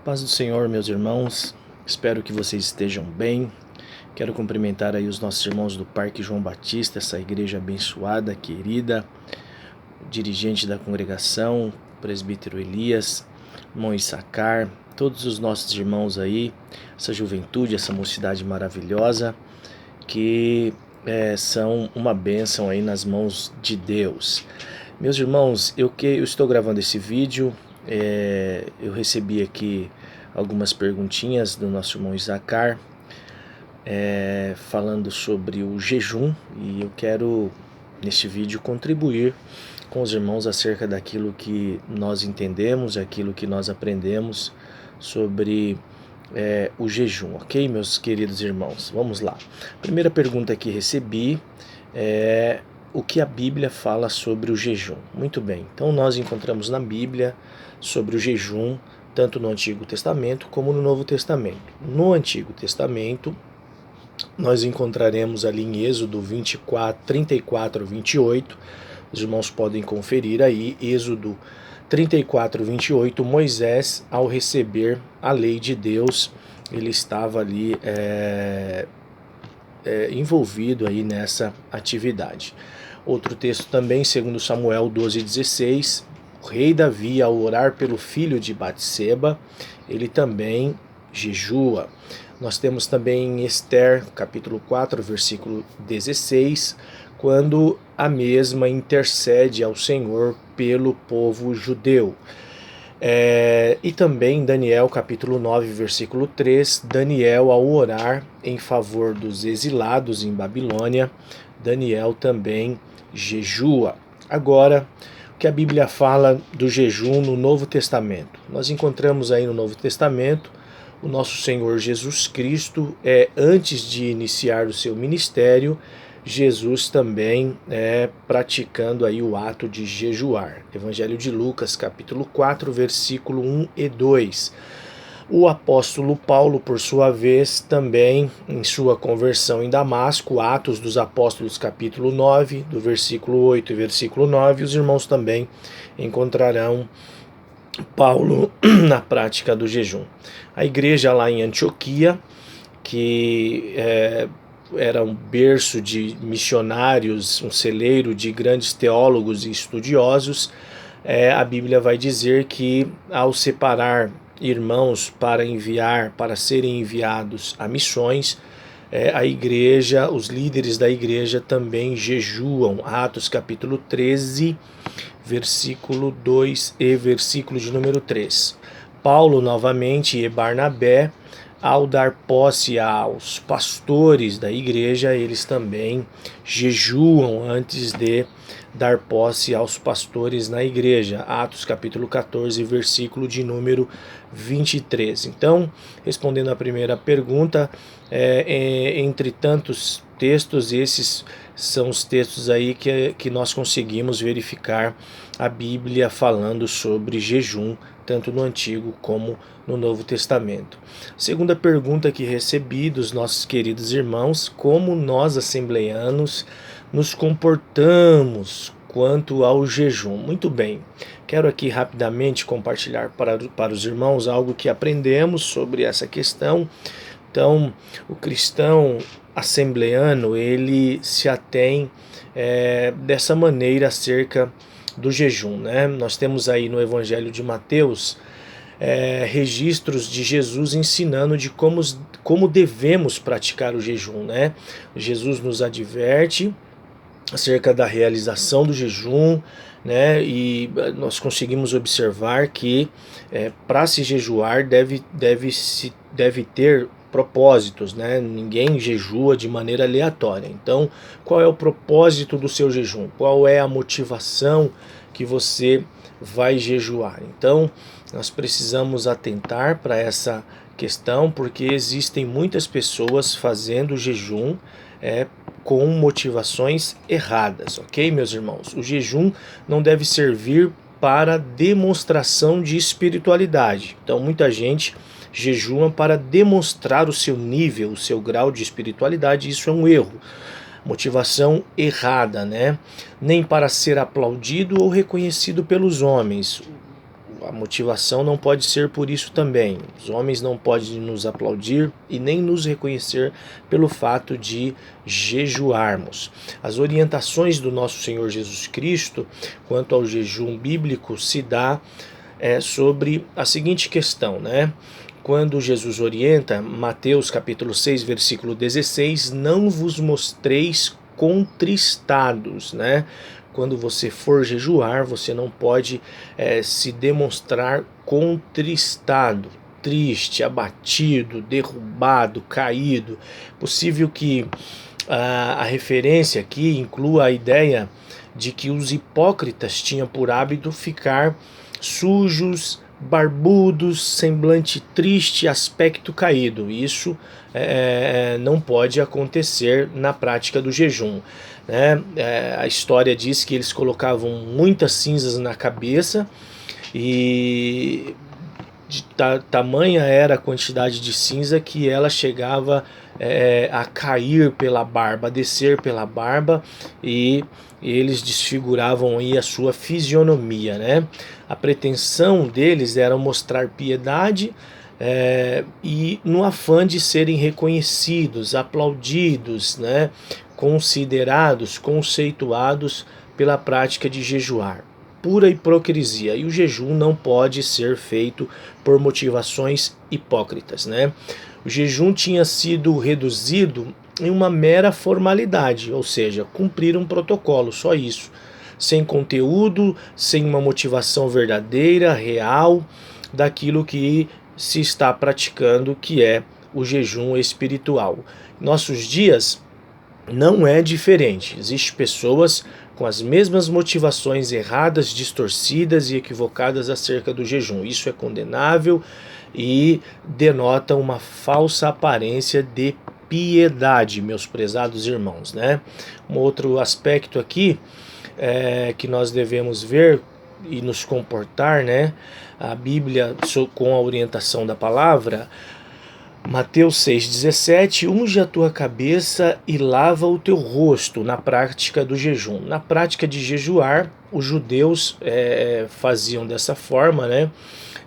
Paz do Senhor, meus irmãos, espero que vocês estejam bem. Quero cumprimentar aí os nossos irmãos do Parque João Batista, essa igreja abençoada, querida, dirigente da congregação, presbítero Elias, irmão Issacar, todos os nossos irmãos aí, essa juventude, essa mocidade maravilhosa, que são uma bênção aí nas mãos de Deus. Meus irmãos, eu estou gravando esse vídeo. Eu recebi aqui algumas perguntinhas do nosso irmão Issacar, falando sobre o jejum, e eu quero neste vídeo contribuir com os irmãos acerca daquilo que nós entendemos, aquilo que nós aprendemos sobre o jejum, ok, meus queridos irmãos? Vamos lá. Primeira pergunta que recebi é: o que a Bíblia fala sobre o jejum? Muito bem, então nós encontramos na Bíblia sobre o jejum, tanto no Antigo Testamento como no Novo Testamento. No Antigo Testamento, nós encontraremos ali em Êxodo 24, 34, 28, os irmãos podem conferir aí, Êxodo 34, 28, Moisés, ao receber a lei de Deus, ele estava ali envolvido aí nessa atividade. Outro texto também, segundo Samuel 12:16, o rei Davi, ao orar pelo filho de Batseba, ele também jejua. Nós temos também em Esther, capítulo 4, versículo 16, quando a mesma intercede ao Senhor pelo povo judeu. E também em Daniel, capítulo 9, versículo 3, Daniel, ao orar em favor dos exilados em Babilônia, Daniel também jejua. Agora, o que a Bíblia fala do jejum no Novo Testamento? Nós encontramos aí no Novo Testamento o nosso Senhor Jesus Cristo, antes de iniciar o seu ministério, Jesus também praticando aí o ato de jejuar. Evangelho de Lucas, capítulo 4, versículo 1 e 2. O apóstolo Paulo, por sua vez, também em sua conversão em Damasco, Atos dos Apóstolos, capítulo 9, do versículo 8 e versículo 9, os irmãos também encontrarão Paulo na prática do jejum. A igreja lá em Antioquia, que era um berço de missionários, um celeiro de grandes teólogos e estudiosos, a Bíblia vai dizer que ao separar irmãos para serem enviados a missões, a igreja, os líderes da igreja também jejuam. Atos capítulo 13, versículo 2 e versículo de número 3. Paulo novamente e Barnabé, ao dar posse aos pastores da igreja, eles também jejuam antes de dar posse aos pastores na igreja. Atos capítulo 14, versículo de número 23. Então, respondendo à primeira pergunta, entre tantos textos, esses são os textos aí que nós conseguimos verificar a Bíblia falando sobre jejum, tanto no Antigo como no Novo Testamento. Segunda pergunta que recebi dos nossos queridos irmãos: como nós assembleianos nos comportamos quanto ao jejum? Muito bem, quero aqui rapidamente compartilhar para os irmãos algo que aprendemos sobre essa questão. Então, o cristão assembleiano, ele se atém dessa maneira acerca do jejum, né? Nós temos aí no Evangelho de Mateus registros de Jesus ensinando de como devemos praticar o jejum, né? Jesus nos adverte acerca da realização do jejum, né? E nós conseguimos observar que para se jejuar deve ter propósitos, né? Ninguém jejua de maneira aleatória. Então, qual é o propósito do seu jejum? Qual é a motivação que você vai jejuar? Então, nós precisamos atentar para essa questão, porque existem muitas pessoas fazendo jejum com motivações erradas, ok, meus irmãos? O jejum não deve servir para demonstração de espiritualidade. Então, muita gente jejua para demonstrar o seu nível, o seu grau de espiritualidade. Isso é um erro, motivação errada, né? Nem para ser aplaudido ou reconhecido pelos homens. A motivação não pode ser por isso também. Os homens não podem nos aplaudir e nem nos reconhecer pelo fato de jejuarmos. As orientações do nosso Senhor Jesus Cristo quanto ao jejum bíblico se dá sobre a seguinte questão, né? Quando Jesus orienta, Mateus capítulo 6, versículo 16, não vos mostreis contristados, né? Quando você for jejuar, você não pode se demonstrar contristado, triste, abatido, derrubado, caído. Possível que a referência aqui inclua a ideia de que os hipócritas tinham por hábito ficar sujos, barbudos, semblante triste, aspecto caído. Isso não pode acontecer na prática do jejum, né? A história diz que eles colocavam muitas cinzas na cabeça e tamanha era a quantidade de cinza que ela chegava a cair pela barba, a descer pela barba, e eles desfiguravam aí a sua fisionomia, né? A pretensão deles era mostrar piedade e no afã de serem reconhecidos, aplaudidos, né? Considerados, conceituados pela prática de jejuar. Pura hipocrisia, e o jejum não pode ser feito por motivações hipócritas, né? O jejum tinha sido reduzido em uma mera formalidade, ou seja, cumprir um protocolo, só isso, sem conteúdo, sem uma motivação verdadeira, real, daquilo que se está praticando, que é o jejum espiritual. Em nossos dias não é diferente, existem pessoas com as mesmas motivações erradas, distorcidas e equivocadas acerca do jejum. Isso é condenável e denota uma falsa aparência de piedade, meus prezados irmãos, né? Um outro aspecto aqui que nós devemos ver e nos comportar, né? A Bíblia, com a orientação da palavra, Mateus 6,17, unge a tua cabeça e lava o teu rosto, na prática do jejum. Na prática de jejuar, os judeus faziam dessa forma, né?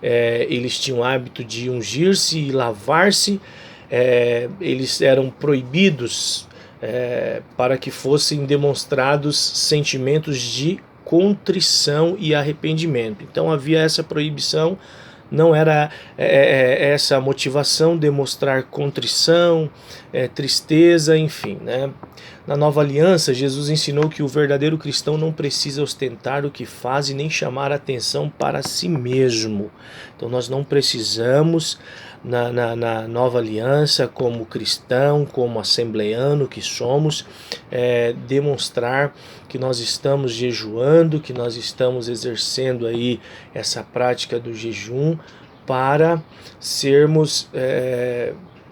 Eles tinham o hábito de ungir-se e lavar-se, eles eram proibidos para que fossem demonstrados sentimentos de contrição e arrependimento. Então havia essa proibição. Não era essa motivação, demonstrar contrição, tristeza, enfim, né? Na Nova Aliança, Jesus ensinou que o verdadeiro cristão não precisa ostentar o que faz e nem chamar a atenção para si mesmo. Então nós não precisamos, na Nova Aliança, como cristão, como assembleano que somos, demonstrar que nós estamos jejuando, que nós estamos exercendo aí essa prática do jejum para sermos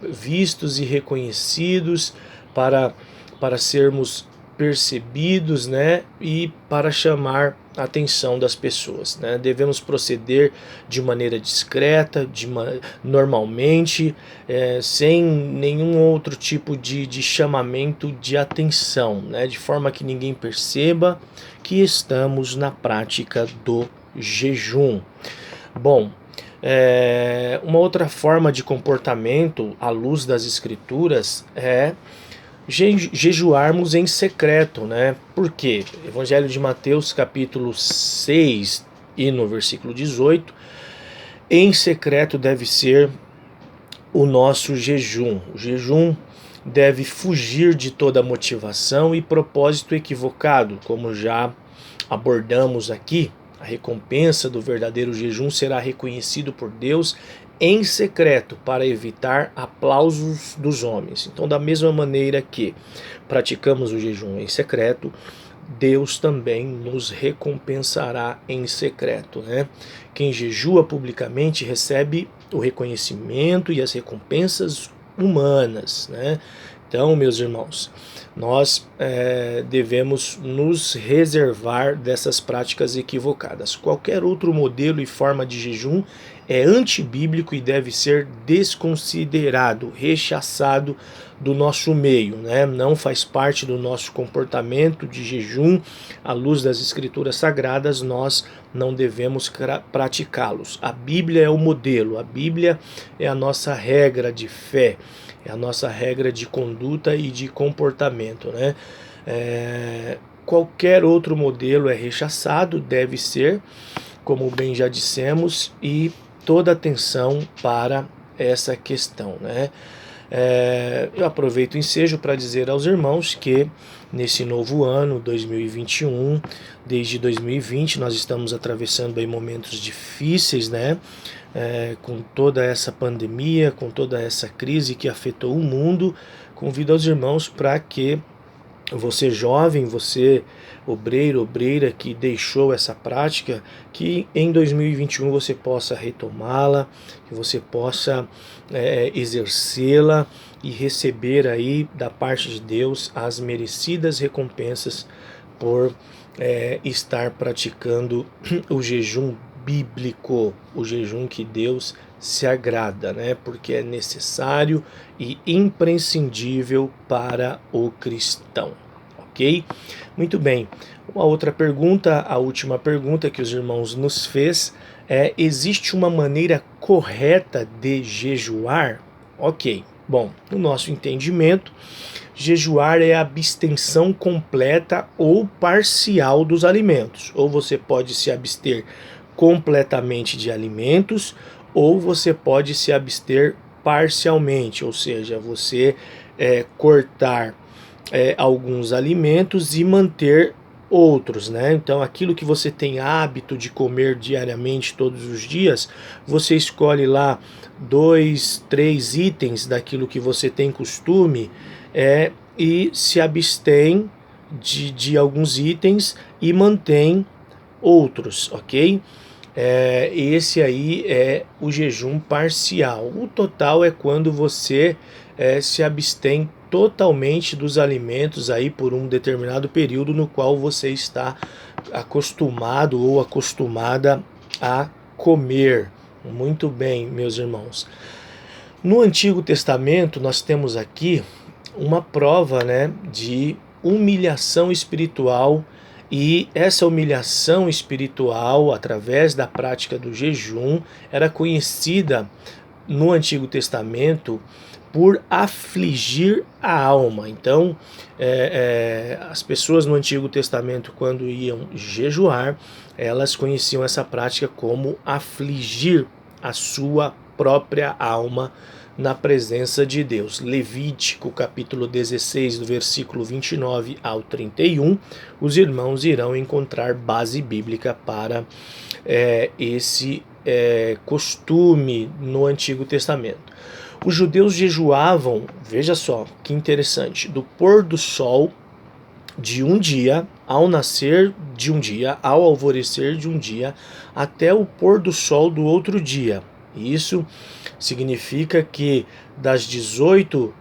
vistos e reconhecidos, para sermos percebidos, né, e para chamar a atenção das pessoas, né? Devemos proceder de maneira discreta, normalmente, sem nenhum outro tipo de chamamento de atenção, né? De forma que ninguém perceba que estamos na prática do jejum. Bom, uma outra forma de comportamento à luz das Escrituras é jejuarmos em secreto, né? Por quê? Evangelho de Mateus, capítulo 6 e no versículo 18, em secreto deve ser o nosso jejum. O jejum deve fugir de toda motivação e propósito equivocado, como já abordamos aqui. A recompensa do verdadeiro jejum será reconhecido por Deus em secreto, para evitar aplausos dos homens. Então, da mesma maneira que praticamos o jejum em secreto, Deus também nos recompensará em secreto, né? Quem jejua publicamente recebe o reconhecimento e as recompensas humanas, né? Então, meus irmãos, nós devemos nos reservar dessas práticas equivocadas. Qualquer outro modelo e forma de jejum é antibíblico e deve ser desconsiderado, rechaçado do nosso meio, né? Não faz parte do nosso comportamento de jejum. À luz das Escrituras Sagradas, nós não devemos praticá-los. A Bíblia é o modelo, a Bíblia é a nossa regra de fé, é a nossa regra de conduta e de comportamento, né? Qualquer outro modelo é rechaçado, deve ser, como bem já dissemos, e toda atenção para essa questão, né? Eu aproveito o ensejo para dizer aos irmãos que nesse novo ano, 2021, desde 2020, nós estamos atravessando aí momentos difíceis, né? Com toda essa pandemia, com toda essa crise que afetou o mundo. Convido aos irmãos para que você jovem, você obreiro, obreira que deixou essa prática, que em 2021 você possa retomá-la, que você possa exercê-la e receber aí da parte de Deus as merecidas recompensas por estar praticando o jejum bíblico, o jejum que Deus se agrada, né? Porque é necessário e imprescindível para o cristão, ok? Muito bem. Uma outra pergunta, a última pergunta que os irmãos nos fez é: existe uma maneira correta de jejuar? Ok. Bom, no nosso entendimento, jejuar é a abstenção completa ou parcial dos alimentos. Ou você pode se abster completamente de alimentos, ou você pode se abster parcialmente, ou seja, você cortar alguns alimentos e manter outros, né? Então, aquilo que você tem hábito de comer diariamente, todos os dias, você escolhe lá 2, 3 itens daquilo que você tem costume e se abstém de alguns itens e mantém outros, ok? Esse aí é o jejum parcial. O total é quando você se abstém totalmente dos alimentos aí por um determinado período no qual você está acostumado ou acostumada a comer. Muito bem, meus irmãos. No Antigo Testamento nós temos aqui uma prova, né, de humilhação espiritual. E essa humilhação espiritual, através da prática do jejum, era conhecida no Antigo Testamento por afligir a alma. Então, as pessoas no Antigo Testamento, quando iam jejuar, elas conheciam essa prática como afligir a sua própria alma na presença de Deus. Levítico, capítulo 16, do versículo 29 ao 31, os irmãos irão encontrar base bíblica para esse costume no Antigo Testamento. Os judeus jejuavam, veja só que interessante, do pôr do sol de um dia, ao nascer de um dia, ao alvorecer de um dia, até o pôr do sol do outro dia. Isso significa que das 18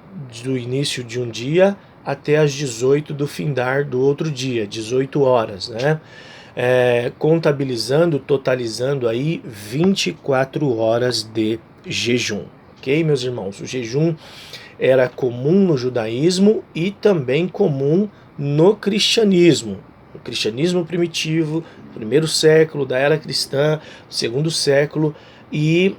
do início de um dia até as 18 do findar do outro dia, 18 horas, né? Contabilizando, totalizando aí 24 horas de jejum. Ok, meus irmãos? O jejum era comum no judaísmo e também comum no cristianismo. O cristianismo primitivo, primeiro século da era cristã, segundo século, e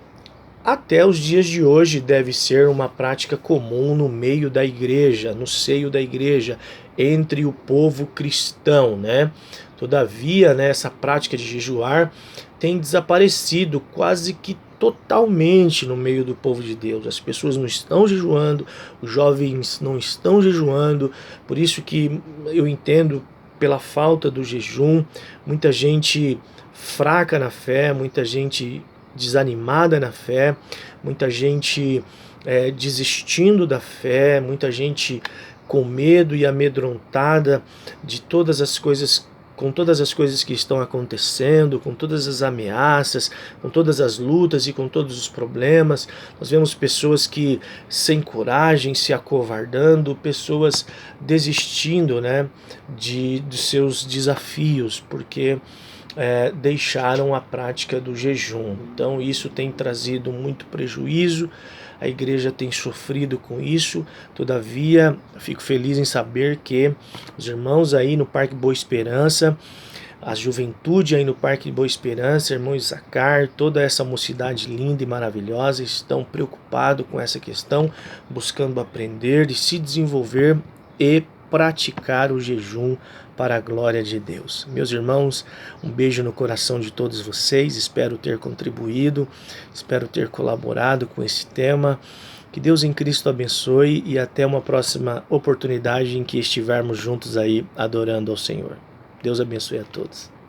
até os dias de hoje deve ser uma prática comum no meio da igreja, no seio da igreja, entre o povo cristão, né? Todavia, né, essa prática de jejuar tem desaparecido quase que totalmente no meio do povo de Deus. As pessoas não estão jejuando, os jovens não estão jejuando, por isso que eu entendo pela falta do jejum, muita gente fraca na fé, muita gente desanimada na fé, muita gente desistindo da fé, muita gente com medo e amedrontada de todas as coisas com todas as coisas que estão acontecendo, com todas as ameaças, com todas as lutas e com todos os problemas. Nós vemos pessoas que sem coragem, se acovardando, pessoas desistindo, né, dos seus desafios, porque deixaram a prática do jejum. Então isso tem trazido muito prejuízo, a igreja tem sofrido com isso. Todavia, fico feliz em saber que os irmãos aí no Parque Boa Esperança, a juventude aí no Parque Boa Esperança, irmão Isacar, toda essa mocidade linda e maravilhosa, estão preocupados com essa questão, buscando aprender e se desenvolver e praticar o jejum para a glória de Deus. Meus irmãos, um beijo no coração de todos vocês, espero ter contribuído, espero ter colaborado com esse tema. Que Deus em Cristo abençoe e até uma próxima oportunidade em que estivermos juntos aí adorando ao Senhor. Deus abençoe a todos.